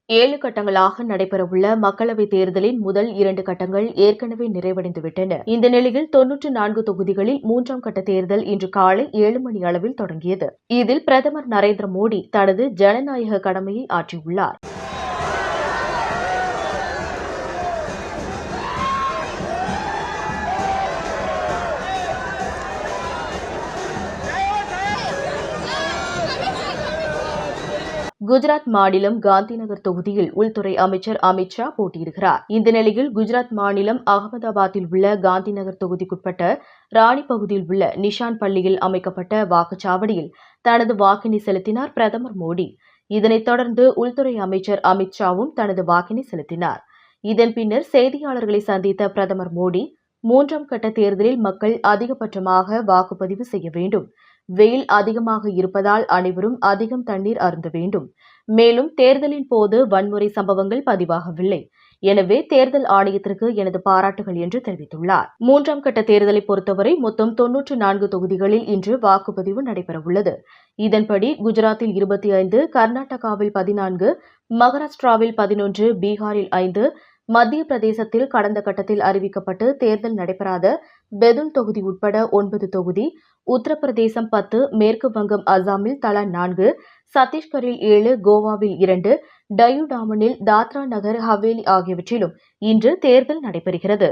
7 கட்டங்களாக நடைபெறவுள்ள மக்களவைத் தேர்தலின் முதல் 2 கட்டங்கள் ஏற்கனவே நிறைவடைந்துவிட்டன. இந்த நிலையில் 94 தொகுதிகளில் 3ஆம் கட்ட தேர்தல் இன்று காலை 7 மணி அளவில் தொடங்கியது. இதில் பிரதமர் நரேந்திர மோடி தனது ஜனநாயக கடமையை ஆற்றியுள்ளார். குஜராத் மாநிலம் காந்திநகர் தொகுதியில் உள்துறை அமைச்சர் அமித் ஷா போட்டியிடுகிறார். இந்த நிலையில் குஜராத் மாநிலம் அகமதாபாத்தில் உள்ள காந்திநகர் தொகுதிக்குட்பட்ட ராணி பகுதியில் உள்ள நிஷான் பள்ளியில் அமைக்கப்பட்ட வாக்குச்சாவடியில் தனது வாக்கினை செலுத்தினார் பிரதமர் மோடி. இதனைத் தொடர்ந்து உள்துறை அமைச்சர் அமித் ஷாவும் தனது வாக்கினை செலுத்தினார். இதன் பின்னர் செய்தியாளர்களை சந்தித்த பிரதமர் மோடி, 3ஆம் கட்ட தேர்தலில் மக்கள் அதிகபட்சமாக வாக்குப்பதிவு செய்ய வேண்டும். வெயில் அதிகமாக இருப்பதால் அனைவரும் அதிகம் தண்ணீர் அருந்த வேண்டும். மேலும் தேர்தலின் போது வன்முறை சம்பவங்கள் பதிவாகவில்லை. எனவே தேர்தல் ஆணையத்திற்கு எனது பாராட்டுகள் என்று தெரிவித்துள்ளார். 3ஆம் கட்ட தேர்தலை பொறுத்தவரை மொத்தம் 94 தொகுதிகளில் இன்று வாக்குப்பதிவு நடைபெறவுள்ளது. இதன்படி குஜராத்தில் 25, கர்நாடகாவில் 14, மகாராஷ்டிராவில் 11, பீகாரில் 5, மத்திய பிரதேசத்தில் கடந்த கட்டத்தில் அறிவிக்கப்பட்டு தேர்தல் நடைபெறாத பெதுல் தொகுதி உட்பட 9 தொகுதி, உத்தரப்பிரதேசம் 10, மேற்கு வங்கம் அசாமில் தலா 4, சத்தீஸ்கரில் 7, கோவாவில் 2, டயூ டாமனில், தாத்ரா நகர் ஹவேலி ஆகியவற்றிலும் இன்று தேர்தல் நடைபெறுகிறது.